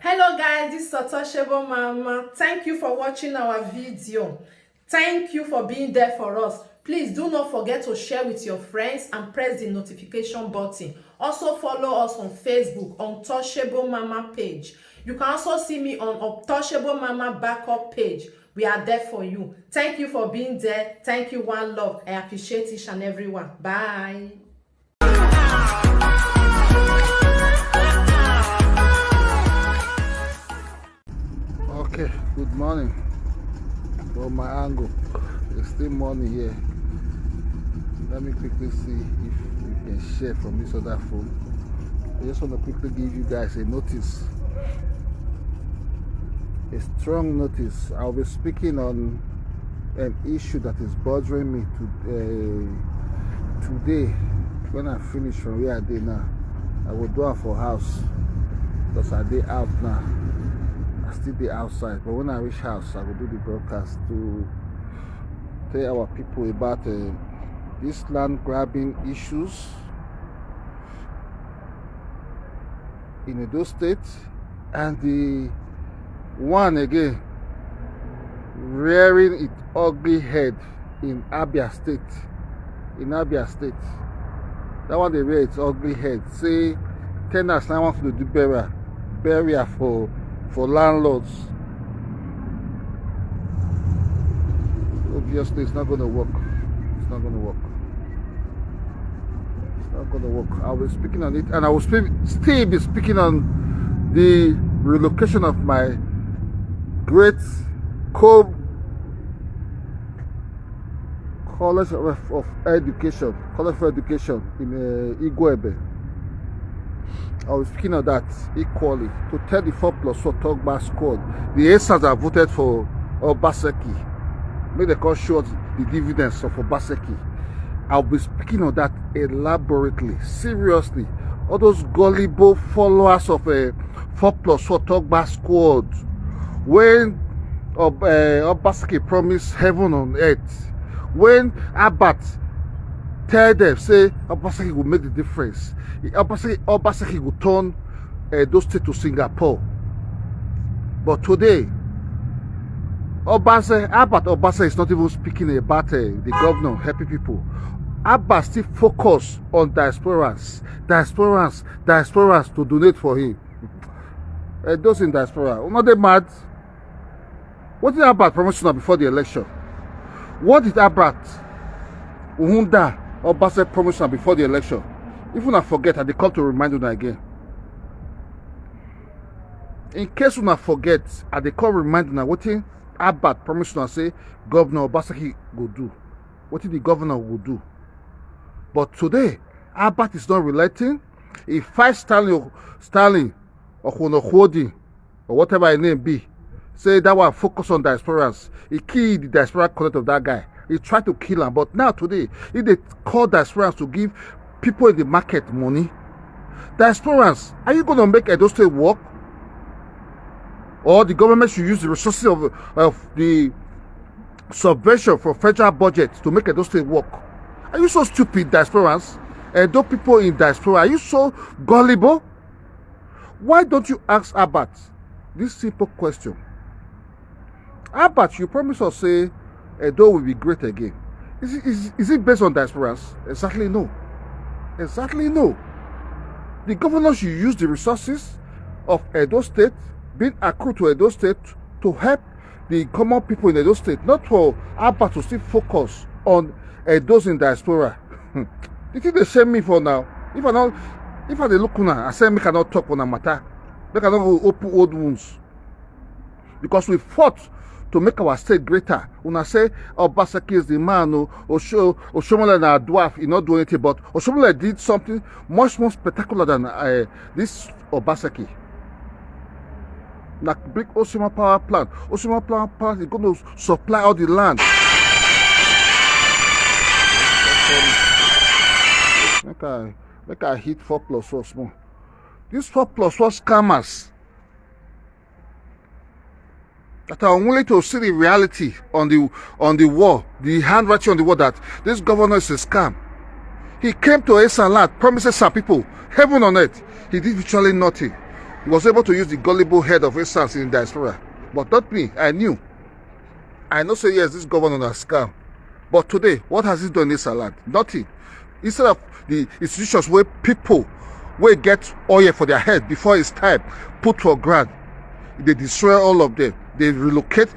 Hello guys, this is Otoshebo Mama. Thank you for watching our video. Thank you for being there for us. Please do not forget to share with your friends and press the notification button. Also follow us on Facebook on Otoshebo Mama page. You can also see me on Otoshebo Mama backup page. We are there for you. Thank you for being there. Thank you, one love. I appreciate each and everyone. Bye. Okay, good morning. From my angle, it's still morning here. Let me quickly see if we can share from this other phone. I just want to quickly give you guys a notice, a strong notice. I'll be speaking on an issue that is bothering me today. When I finish from where I did now, I will do it for house because I did out now. Still be outside, but when I reach house I will do the broadcast to tell our people about these land grabbing issues in Edo State, and the one again rearing its ugly head in Abia State. That one they rear its ugly head, say tenants now want to do burial for landlords. Obviously it's not going to work. I'll be speaking on it, and I will still be speaking on the relocation of my great college of education in Igwebe. I was speaking of that equally to tell the 4+4 talk back squad, the ASAs that voted for Obaseki, make the call show the dividends of Obaseki. I'll be speaking of that elaborately, seriously. All those gullible followers of a 4+4 talk back squad, when Obaseki promised heaven on earth, when Abat tell them, say Obaseki will make the difference. Obaseki will turn those states to Singapore. But today, Obaseki is not even speaking about the governor helping people. Abba still focus on diasporans to donate for him. Those in diaspora, not they mad? What did Abba promise before the election? What did Abba Uhunda Obaseki promised before the election? If you not forget, and they come to remind you again. In case you not forget, and they come remind you what thing Abbott promised to say Governor Obaseki will do. What did the governor will do? But today, Abbott is not relating. He fights Stanley or Honokhodi, or whatever his name be. Say that one focus on diasporans. He killed the diaspora connect of that guy. He tried to kill him, but now today, if they call diasporans to give people in the market money, diasporans, are you going to make Edo State work? Or the government should use the resources of the subvention for federal budget to make Edo State work? Are you so stupid, diasporans? Edo people in diaspora, are you so gullible? Why don't you ask Abbott this simple question? Abbott, you promised us say Edo will be great again. Is it based on diasporans? Exactly no. The governor should use the resources of Edo State being accrued to Edo State to help the common people in Edo State, not for Abba to still focus on those in diaspora. You think they shame me for now? If I look now, I say me cannot talk on a matter. They cannot open old wounds. Because we fought to make our state greater. When I say Obaseki is the man, Oshomole na dwarf, he not do anything, but Oshomole did something much more spectacular than this Obaseki. Like big Osima power plant. Osima power plant is going to supply all the land. Make I hit 4+4 more. These 4+4 scammers that are unwilling to see the reality on the wall, the handwriting on the wall that this governor is a scam. He came to Esan Land, promises some people heaven on earth. He did virtually nothing. He was able to use the gullible head of instance in diaspora. But not me. I knew. I know say yes, this governor has scam. But today, what has he done in this land? Nothing. Instead of the institutions where people will get oil for their head before it's time, put for ground, they destroy all of them. They relocate,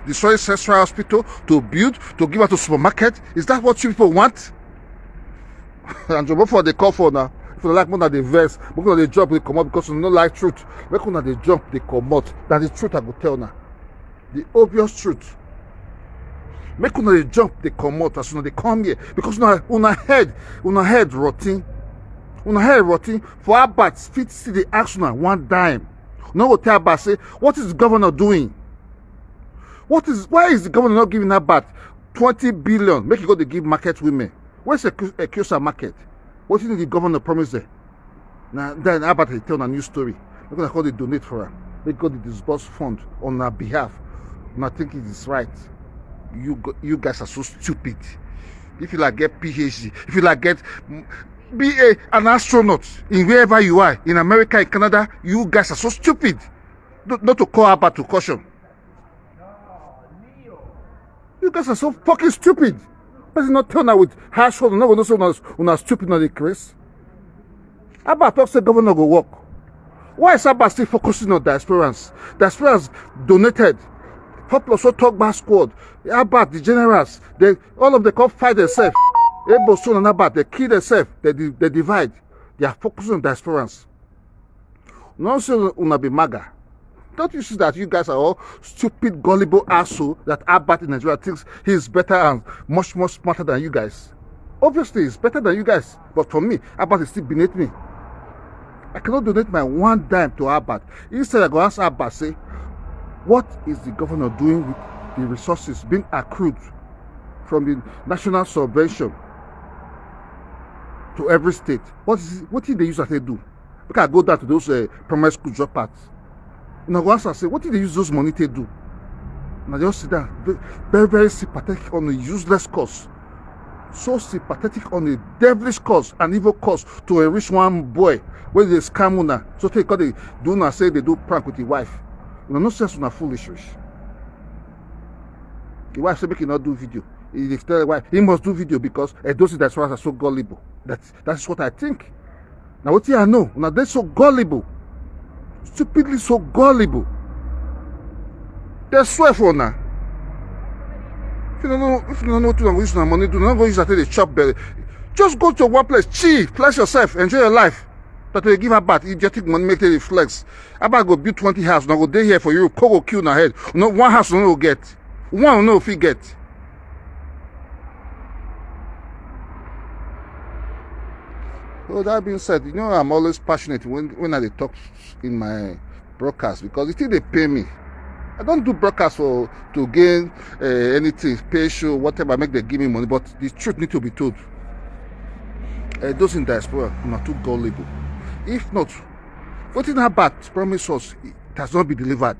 destroy central hospital to build, to give out to supermarket. Is that what you people want? And before they call for now, if you like more than the verse, because they jump, they come out because you don't like truth. When they jump, they come out. That is truth I will tell now. The obvious truth. Make una they jump, they come out as soon as they come here. Because una head rotting. Una head rotting. For our bats, fit see the action one dime. No go tell about say, what is the governor doing? Why is the governor not giving that bat 20 billion? Make you go to give market women. Where's a Kyosa market? What did the governor promise there? Now then about they tell a new story. They're gonna call they donate for her. They go to disburse fund on our behalf. And I think it is right. You guys are so stupid. If you like get PhD, if you like get be an astronaut in wherever you are, in America, in Canada, you guys are so stupid. Not to call about to caution. You guys are so fucking stupid. Let's not turn out with harsh words. No one knows when stupid not the case. Abba talk say governor go work. Why is Abba still focusing on diasporans? Diasporans donated. Popular so talk back squad. Abba, the generals, all of them come fight themselves. Able soon and Abba, they kill themselves. They divide. They are focusing on diasporans. Not so una be maga. Don't you see that you guys are all stupid, gullible asshole that Abba in Nigeria thinks he is better and much more smarter than you guys? Obviously, he's better than you guys. But for me, Abba is still beneath me. I cannot donate my one dime to Abba. Instead, I go ask Abba, say, what is the governor doing with the resources being accrued from the national subvention to every state? What did they use that they do? Because I go down to those primary school dropouts. And I go ask and say, what did they use those money to do? And I just sit down, very, very sympathetic on a useless cause. So sympathetic on a devilish cause, an evil cause to enrich one boy where they scam una. So they call they do not say they do prank with the wife. You know, no sense una foolish. The wife said make him not do video. He tell the wife he must do video because those that's why are so gullible. That's what I think. Now what I know, now they're so gullible. Stupidly so gullible. They swear for now. If you don't know what to use your money, do not go use that to chop belly. Just go to one place, chill, bless yourself, enjoy your life. That will give her back, idiotic money, make it flex. About go build 20 houses, now go day here for you, go kill in her head. No, one house no will get. One will know if he get. Well, that being said, you know I'm always passionate when I talk in my broadcast because the thing they pay me. I don't do broadcast to gain anything, pay show, whatever, make them give me money, but the truth need to be told. Those in diaspora are not too gullible. If not, what in Abba promise us it has not been delivered?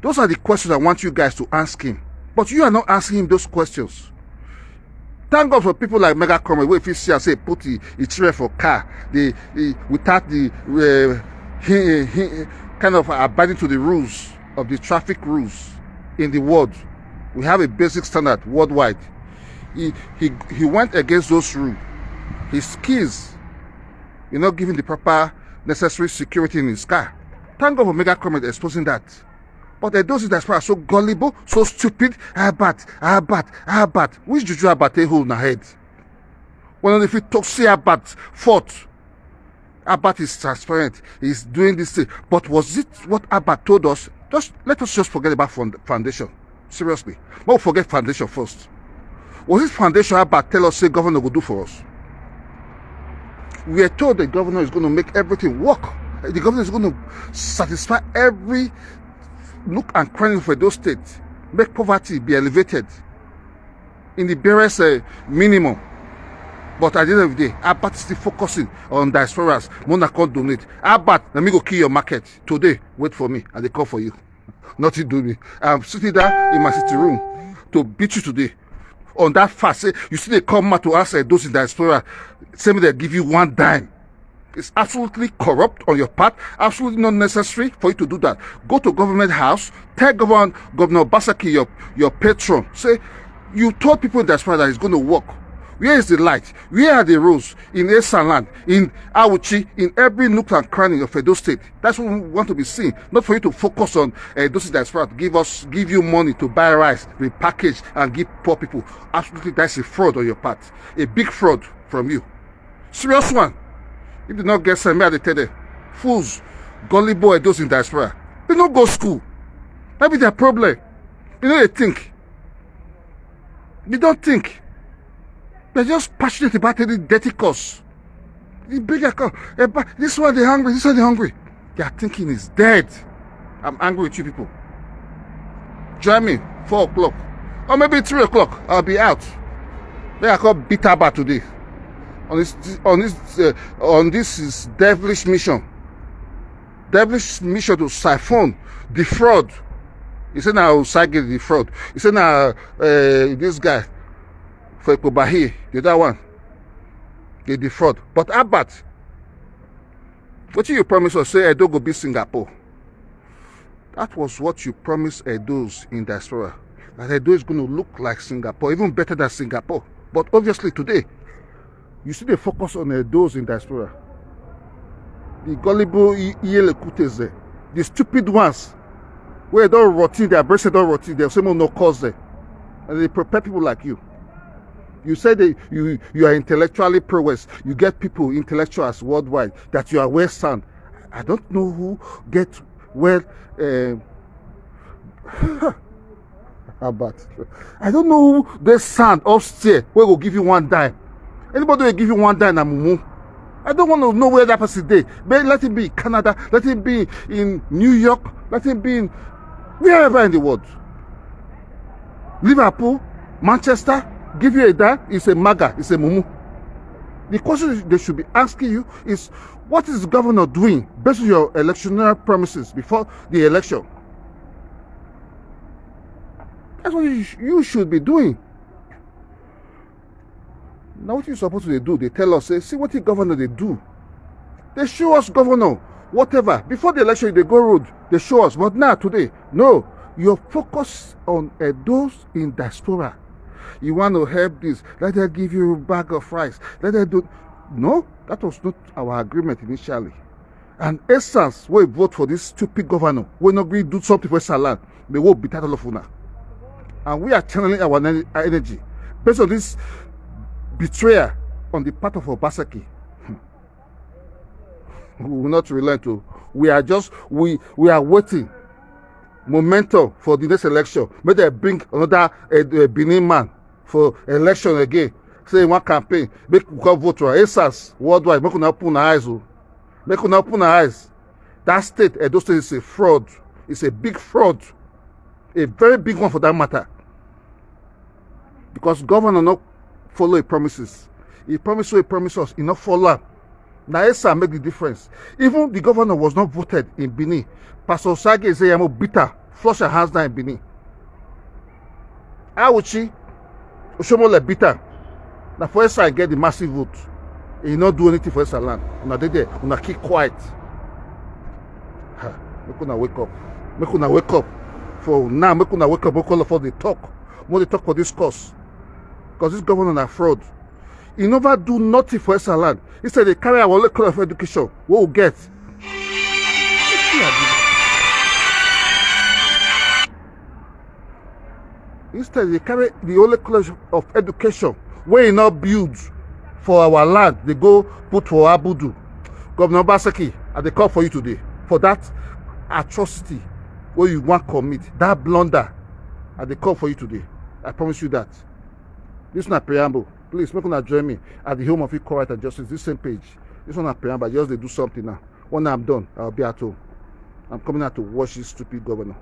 Those are the questions I want you guys to ask him. But you are not asking him those questions. Thank God for people like Mega Cromwell, where if you see and say put the tray for car, without the kind of abiding to the rules of the traffic rules in the world. We have a basic standard worldwide. He went against those rules. His keys, not giving the proper necessary security in his car. Thank God for Mega Cromwell exposing that. But those that are so gullible, so stupid, Abbat. Which juju Abbat they hold in the head? When if you talk, see Abbat fought. Abbat is transparent. He's doing this thing. But was it what Abbat told us? Let us just forget about foundation. Seriously. But we'll forget foundation first. Was it foundation Abbat tell us, say governor will do for us? We are told the governor is going to make everything work. The governor is going to satisfy every look and crying for those states, make poverty be elevated in the barest minimum. But at the end of the day, Abbat is still focusing on diasporas. Mona can't donate. Abbat, let me go kill your market. Today, wait for me, and they call for you. Nothing do me. I'm sitting there in my sitting room to beat you today. On that fast, say, you see they come out to ask those in diaspora, say me they give you one dime. It's absolutely corrupt on your part, absolutely not necessary for you to do that. Go to government house, tell Governor Obaseki, your patron, say, you told people in diaspora that it's going to work. Where is the light? Where are the rules? In Esan land, in Awuchi, in every nook and cranny of Edo State. That's what we want to be seen. Not for you to focus on Edo State diaspora to give you money to buy rice, repackage, and give poor people. Absolutely, that's a fraud on your part. A big fraud from you. Serious one. If they not get sent, may I tell them, fools, gullible those in diaspora. They don't go school. That be their problem. You know, they think. They don't think. They're just passionate about any dirty cause. The bigger cause. This one they're hungry, this one they're hungry. Their thinking is dead. I'm angry with you people. Join me, 4 o'clock. Or maybe 3 o'clock. I'll be out. They are called Bitaba today. On this is devilish mission. Devilish mission to siphon, defraud. He said now Usagi defraud. He said now this guy for Obazee, the other one, they defraud. But Abat, what you promised us, say Edo go be Singapore. That was what you promised Edos in diaspora. That Edo is going to look like Singapore, even better than Singapore. But obviously today, you see the focus on Edos in diaspora. The gullible Iyelekutes there. The stupid ones, where they don't routine, their breasts don't routine, they'll say no cause there. And they prepare people like you. You say that you are intellectually prowess. You get people, intellectuals worldwide, that you are well sound. I don't know who get well. About. I don't know who they sound upstairs where will give you 1 dime. Anybody will give you 1 dime, Mumu. I don't want to know where that person is. But let him be in Canada, let him be in New York, let him be in wherever in the world. Liverpool, Manchester. Give you a dime, it's a maga, it's a mumu. The question they should be asking you is, what is the governor doing based on your electoral promises before the election? That's what you should be doing. Now what you're supposed to do, they tell us, say, see what the governor they do. They show us governor, whatever. Before the election, they go road, they show us. But now, today, no. You're focused on those in diaspora. You want to help this, let them give you a bag of rice, let them do. No, that was not our agreement initially. And essence, we vote for this stupid governor. We're not going to do something for Salan. They won't be title of una. And we are channeling our energy based on this betrayal on the part of Obaseki. We will not relent to. We are just we are waiting momentum for the next election. May they bring another Benin man for election again. Say one campaign, make we come vote for ASAS worldwide. Make una open our eyes. Make una open our eyes. That state, Edo State, is a fraud. It's a big fraud. A very big one for that matter. Because governor not follow his promises. He promised us, he not follow. Now ESA make the difference. Even the governor was not voted in Benin. Pastor Osage say I'm bitter. Flush your hands down in Benin. Awuchi, Oshomole bitter. Now for ESA get the massive vote. He not do anything for ESA land. Una dey there, una keep quiet. Make una wake up. Make una wake up. For now, make una wake up. Make all of us they talk. More they talk for this cause. Because this governor are fraud. He never do nothing for ESA land. He said they carry our only college of education. What we get? Instead, they carry the only college of education where he not build for our land. They go put for Abudu. Governor Obaseki, and they call for you today for that atrocity where you want to commit, that blunder, and they call for you today. I promise you that. This is not preamble. Please make una join me at the Home of Equal Right and Justice. This same page. This one not preamble. Just they do something now. When I'm done, I'll be at home. I'm coming out to watch this stupid governor.